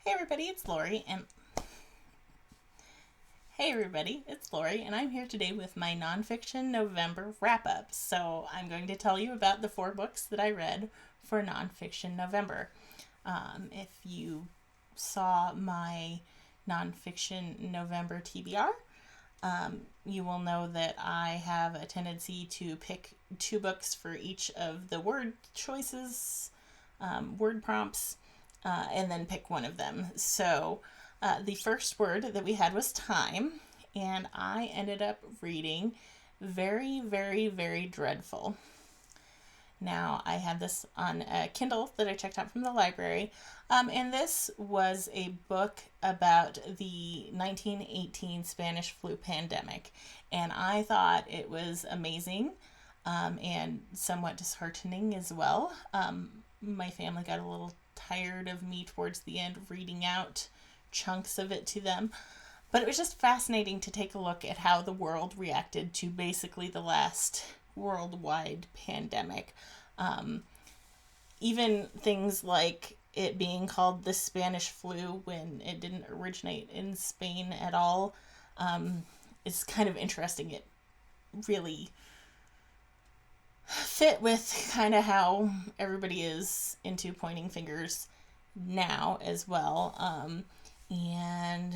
Hey everybody, it's Lori, and I'm here today with my Nonfiction November wrap-up. So I'm going to tell you about the 4 books that I read for Nonfiction November. If you saw my Nonfiction November TBR, you will know that I have a tendency to pick 2 books for each of the word choices, word prompts, and then pick one of them. So the first word that we had was time, and I ended up reading Very, Very, Very Dreadful. Now, I had this on a Kindle that I checked out from the library, and this was a book about the 1918 Spanish flu pandemic, and I thought it was amazing and somewhat disheartening as well. My family got a little tired of me towards the end reading out chunks of it to them, but it was just fascinating to take a look at how the world reacted to basically the last worldwide pandemic. Even things like it being called the Spanish flu when it didn't originate in Spain at all is kind of interesting. It really fit with kind of how everybody is into pointing fingers now as well. And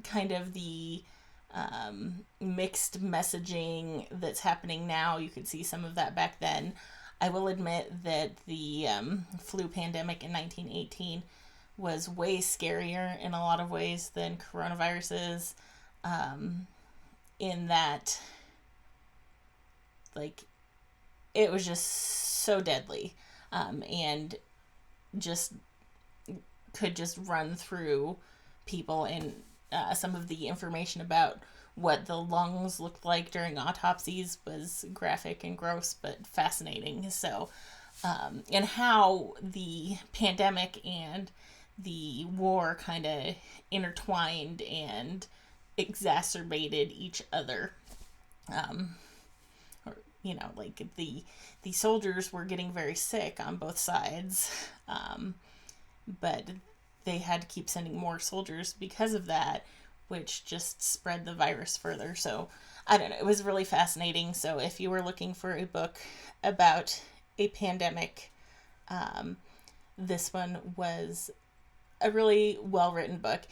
kind of the mixed messaging that's happening now. You could see some of that back then. I will admit that the flu pandemic in 1918 was way scarier in a lot of ways than coronavirus is, in that, like, it was just so deadly, and just could just run through people, and some of the information about what the lungs looked like during autopsies was graphic and gross, but fascinating. So, and how the pandemic and the war kind of intertwined and exacerbated each other. Or, like the soldiers were getting very sick on both sides, but they had to keep sending more soldiers because of that, which just spread the virus further. So, I don't know, it was really fascinating. So, if you were looking for a book about a pandemic, this one was a really well-written book.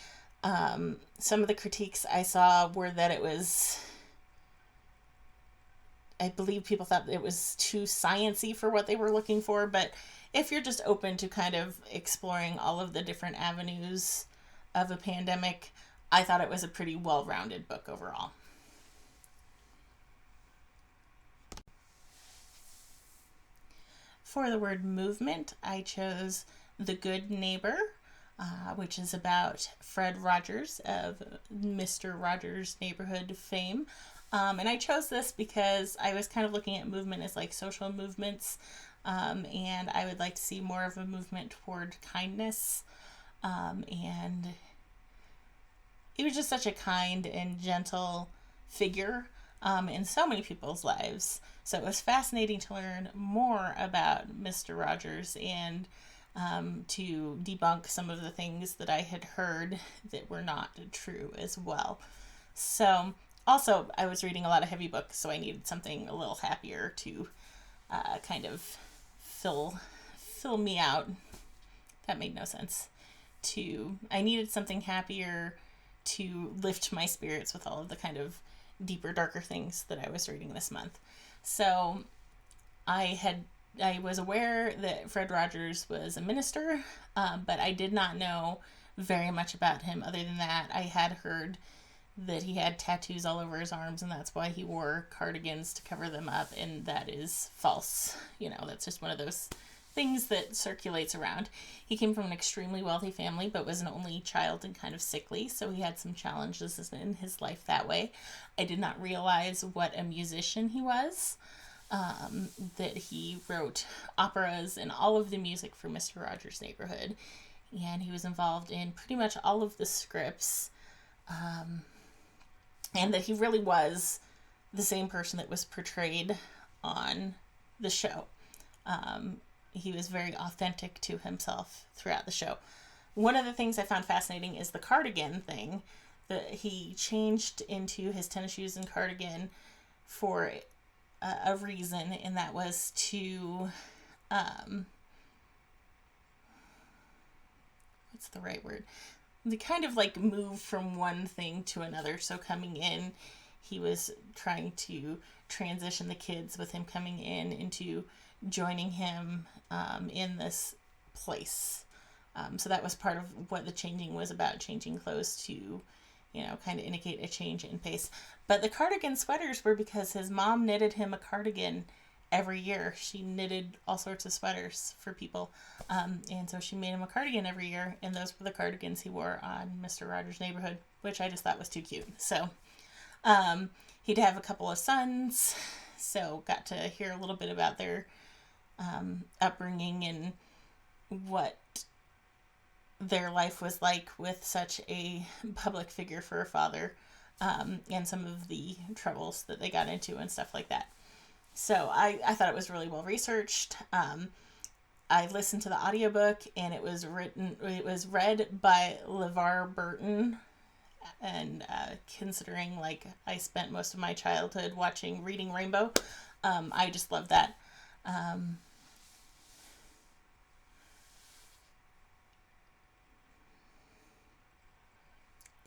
Some of the critiques I saw were that it was, I believe people thought it was too sciencey for what they were looking for, but if you're just open to kind of exploring all of the different avenues of a pandemic, I thought it was a pretty well-rounded book overall. For the word movement, I chose The Good Neighbor, which is about Fred Rogers of Mr. Rogers' Neighborhood fame. And I chose this because I was kind of looking at movement as like social movements, and I would like to see more of a movement toward kindness. And he was just such a kind and gentle figure in so many people's lives. So it was fascinating to learn more about Mr. Rogers and to debunk some of the things that I had heard that were not true as well. So, also, I was reading a lot of heavy books, so I needed something a little happier to kind of fill me out. That made no sense. I needed something happier to lift my spirits with all of the kind of deeper, darker things that I was reading this month. So I was aware that Fred Rogers was a minister, but I did not know very much about him. Other than that, I had heard that he had tattoos all over his arms, and that's why he wore cardigans to cover them up, and that is false. That's just one of those things that circulates around. He came from an extremely wealthy family, but was an only child and kind of sickly, so he had some challenges in his life that way. I did not realize what a musician he was, that he wrote operas and all of the music for Mr. Rogers' Neighborhood, and he was involved in pretty much all of the scripts, and that he really was the same person that was portrayed on the show. he was very authentic to himself throughout the show. One of the things I found fascinating is the cardigan thing. That he changed into his tennis shoes and cardigan for a reason, and that was to what's the right word? They kind of like move from one thing to another. So coming in, he was trying to transition the kids with him coming in into joining him in this place. So that was part of what the changing was about, changing clothes to, kind of indicate a change in pace. But the cardigan sweaters were because his mom knitted him a cardigan every year. She knitted all sorts of sweaters for people. And so she made him a cardigan every year, and those were the cardigans he wore on Mr. Rogers' Neighborhood, which I just thought was too cute. So he'd have a couple of sons, so got to hear a little bit about their upbringing and what their life was like with such a public figure for a father, and some of the troubles that they got into and stuff like that. So I thought it was really well researched. I listened to the audiobook, and it was read by LeVar Burton. And considering like I spent most of my childhood reading Rainbow, I just love that.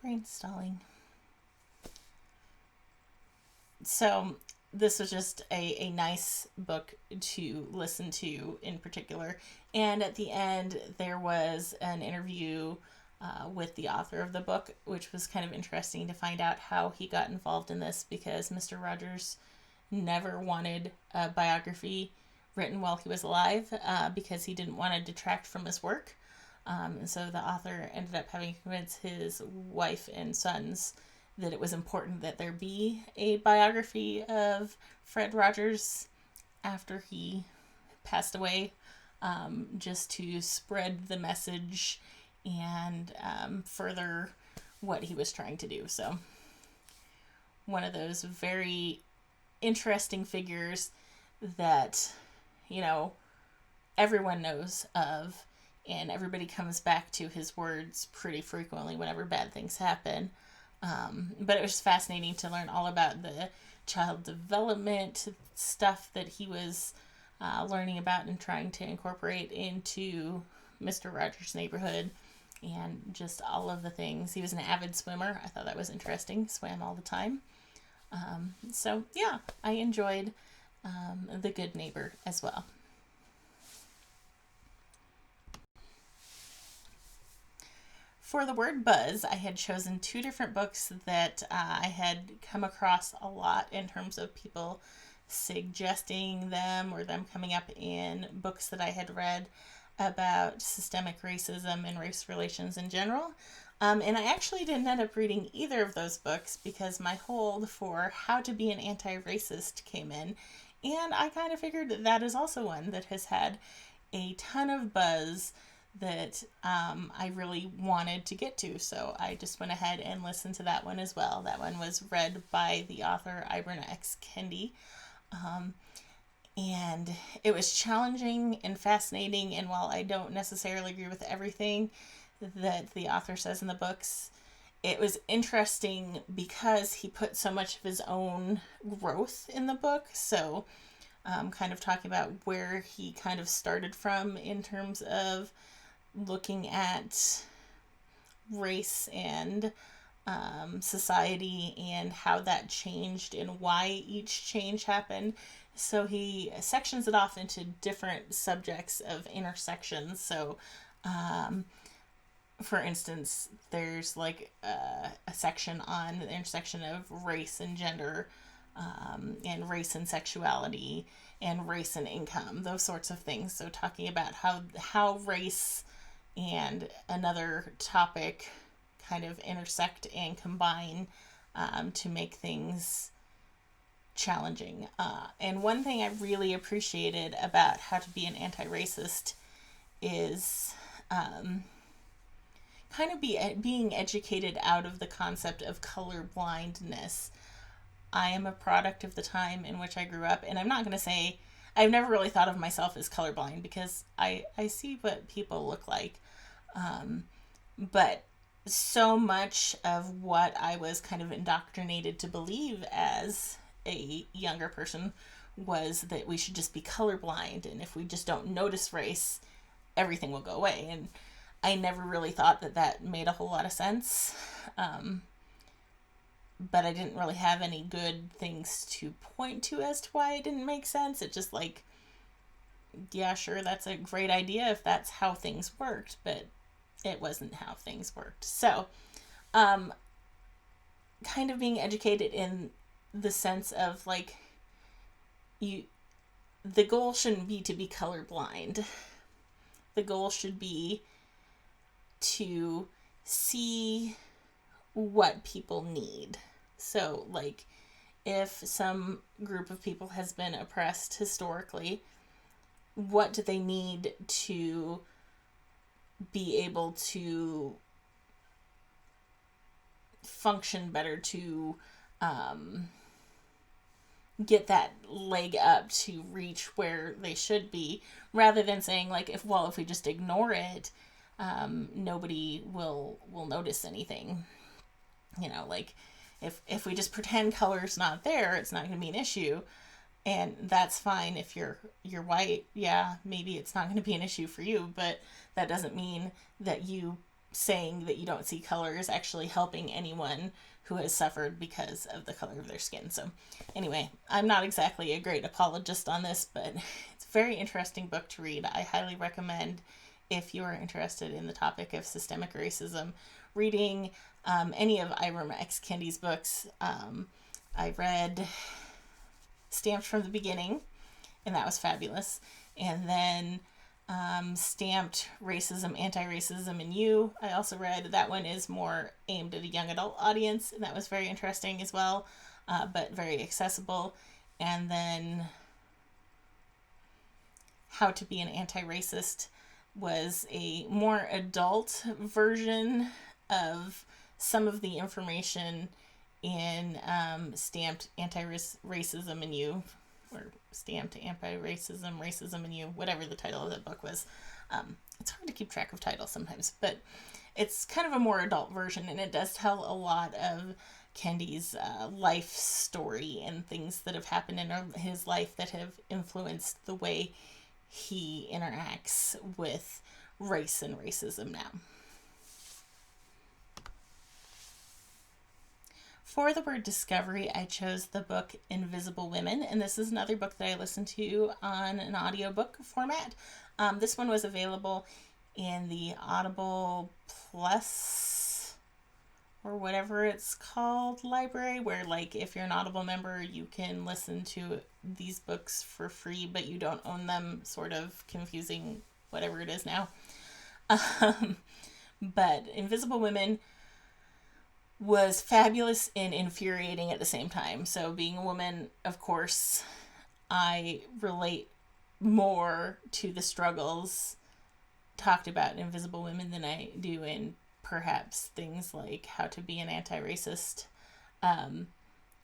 Brain stalling. So this was just a nice book to listen to in particular. And at the end, there was an interview with the author of the book, which was kind of interesting to find out how he got involved in this, because Mr. Rogers never wanted a biography written while he was alive, because he didn't want to detract from his work. And so the author ended up having to convince his wife and sons that it was important that there be a biography of Fred Rogers after he passed away, just to spread the message and further what he was trying to do. So one of those very interesting figures that, everyone knows of, and everybody comes back to his words pretty frequently whenever bad things happen. But it was fascinating to learn all about the child development stuff that he was learning about and trying to incorporate into Mr. Rogers' Neighborhood, and just all of the things. He was an avid swimmer. I thought that was interesting. Swam all the time. So yeah, I enjoyed The Good Neighbor as well. For the word buzz, I had chosen two different books that I had come across a lot in terms of people suggesting them or them coming up in books that I had read about systemic racism and race relations in general. And I actually didn't end up reading either of those books because my hold for How to Be an Anti-Racist came in. And I kind of figured that is also one that has had a ton of buzz that I really wanted to get to. So I just went ahead and listened to that one as well. That one was read by the author Ibrana X. Kendi. And it was challenging and fascinating. And while I don't necessarily agree with everything that the author says in the books, it was interesting because he put so much of his own growth in the book. So kind of talking about where he kind of started from in terms of looking at race and society and how that changed and why each change happened. So he sections it off into different subjects of intersections. So for instance, there's like a section on the intersection of race and gender, and race and sexuality, and race and income, those sorts of things. So talking about how race and another topic kind of intersect and combine to make things challenging. And one thing I really appreciated about How to Be an Anti-Racist is kind of being educated out of the concept of color blindness. I am a product of the time in which I grew up, and I'm not going to say I've never really thought of myself as colorblind because I see what people look like. But so much of what I was kind of indoctrinated to believe as a younger person was that we should just be colorblind, and if we just don't notice race, everything will go away. And I never really thought that that made a whole lot of sense. But I didn't really have any good things to point to as to why it didn't make sense. It just like, yeah, sure, that's a great idea if that's how things worked, but it wasn't how things worked. So, kind of being educated in the sense of like, the goal shouldn't be to be colorblind. The goal should be to see what people need. So, like, if some group of people has been oppressed historically, what do they need to be able to function better, to get that leg up to reach where they should be, rather than saying like, if we just ignore it, nobody will notice anything. Like, if we just pretend color's not there, it's not going to be an issue. And that's fine if you're white. Yeah, maybe it's not going to be an issue for you, but that doesn't mean that you saying that you don't see color is actually helping anyone who has suffered because of the color of their skin. So anyway, I'm not exactly a great apologist on this, but it's a very interesting book to read. I highly recommend, if you are interested in the topic of systemic racism, reading any of Ibram X. Kendi's books. I read Stamped from the Beginning, and that was fabulous. And then Stamped Racism, Anti-Racism in You, I also read. That one is more aimed at a young adult audience, and that was very interesting as well, but very accessible. And then How to Be an Anti-Racist was a more adult version of some of the information in Stamped Anti-Racism in You, or Stamped Anti-Racism, Racism in You, whatever the title of that book was. It's hard to keep track of titles sometimes, but it's kind of a more adult version, and it does tell a lot of Kendi's life story and things that have happened in his life that have influenced the way he interacts with race and racism now. For the word discovery, I chose the book Invisible Women, and this is another book that I listened to on an audiobook format. This one was available in the Audible Plus, or whatever it's called, library, where like if you're an Audible member, you can listen to these books for free, but you don't own them, sort of confusing, whatever it is now. But Invisible Women was fabulous and infuriating at the same time. So being a woman, of course, I relate more to the struggles talked about in Invisible Women than I do in perhaps things like How to Be an Anti-Racist.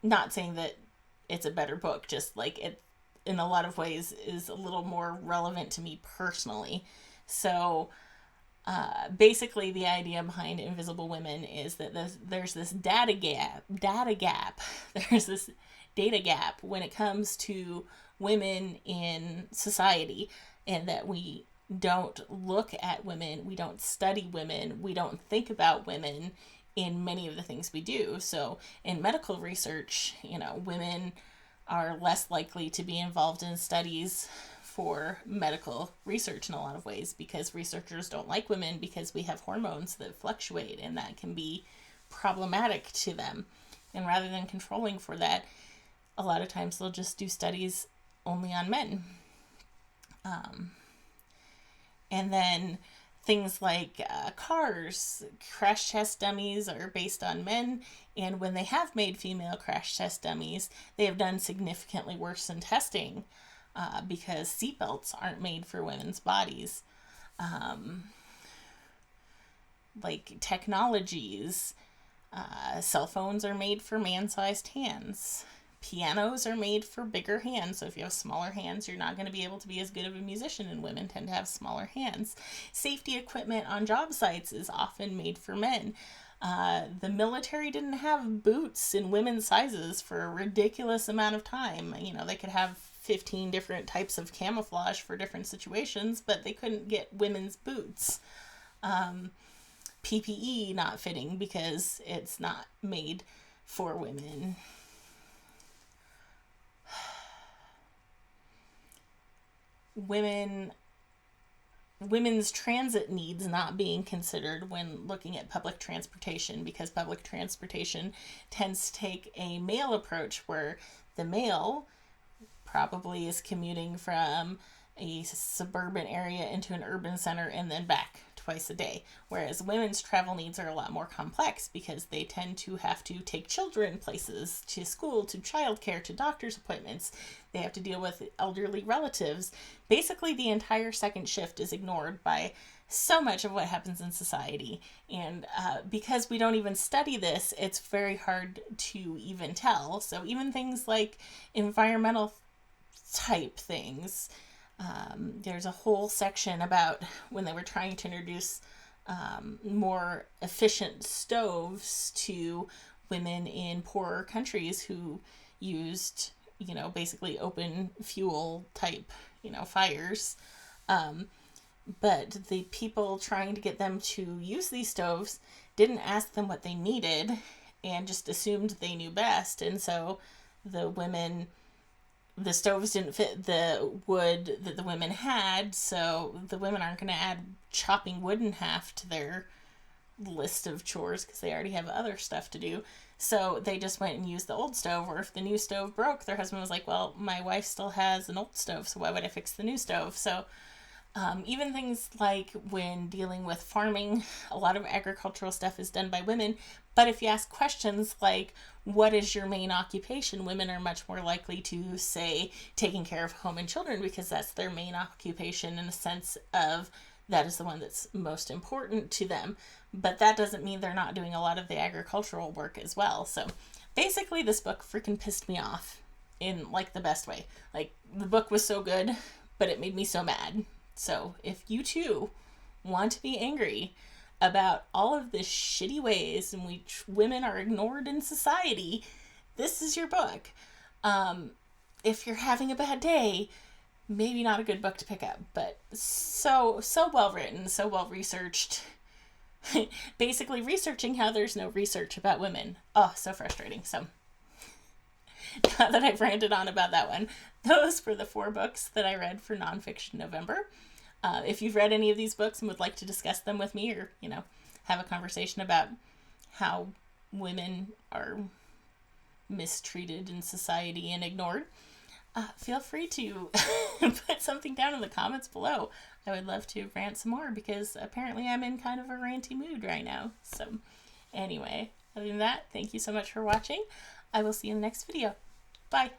Not saying that it's a better book, just like it in a lot of ways is a little more relevant to me personally. So basically the idea behind Invisible Women is that there's this data gap. There's this data gap when it comes to women in society, and that we don't look at women, we don't study women, we don't think about women in many of the things we do. So in medical research, women are less likely to be involved in studies for medical research in a lot of ways, because researchers don't like women because we have hormones that fluctuate, and that can be problematic to them. And rather than controlling for that, a lot of times they'll just do studies only on men. And then things like cars, crash test dummies are based on men, and when they have made female crash test dummies, they have done significantly worse in testing because seatbelts aren't made for women's bodies. Like technologies, cell phones are made for man-sized hands, Pianos are made for bigger hands, so if you have smaller hands, you're not going to be able to be as good of a musician, and women tend to have smaller hands. Safety equipment on job sites is often made for men. The military didn't have boots in women's sizes for a ridiculous amount of time. You know, they could have 15 different types of camouflage for different situations, but they couldn't get women's boots. PPE not fitting because it's not made for women. Women's transit needs not being considered when looking at public transportation, because public transportation tends to take a male approach where the male probably is commuting from a suburban area into an urban center and then back twice a day, whereas women's travel needs are a lot more complex because they tend to have to take children places, to school, to childcare, to doctor's appointments. They have to deal with elderly relatives. Basically, the entire second shift is ignored by so much of what happens in society. And because we don't even study this, it's very hard to even tell. So even things like environmental type things, there's a whole section about when they were trying to introduce more efficient stoves to women in poorer countries who used, you know, basically open fuel type, you know, fires. But the people trying to get them to use these stoves didn't ask them what they needed and just assumed they knew best. And so the stoves didn't fit the wood that the women had, so the women aren't going to add chopping wood in half to their list of chores because they already have other stuff to do. So they just went and used the old stove, or if the new stove broke, their husband was like, well, my wife still has an old stove, so why would I fix the new stove? So even things like when dealing with farming, a lot of agricultural stuff is done by women. But if you ask questions like, what is your main occupation? Women are much more likely to say taking care of home and children because that's their main occupation, in a sense of that is the one that's most important to them. But that doesn't mean they're not doing a lot of the agricultural work as well. So basically this book freaking pissed me off in like the best way. Like, the book was so good, but it made me so mad. So if you too want to be angry about all of the shitty ways in which women are ignored in society, this is your book. If you're having a bad day, maybe not a good book to pick up, but so well written, so well researched. Basically researching how there's no research about women. Oh, so frustrating. So now that I've ranted on about that one, those were the 4 books that I read for Nonfiction November. If you've read any of these books and would like to discuss them with me, or, you know, have a conversation about how women are mistreated in society and ignored, feel free to put something down in the comments below. I would love to rant some more because apparently I'm in kind of a ranty mood right now. So anyway, other than that, thank you so much for watching. I will see you in the next video. Bye.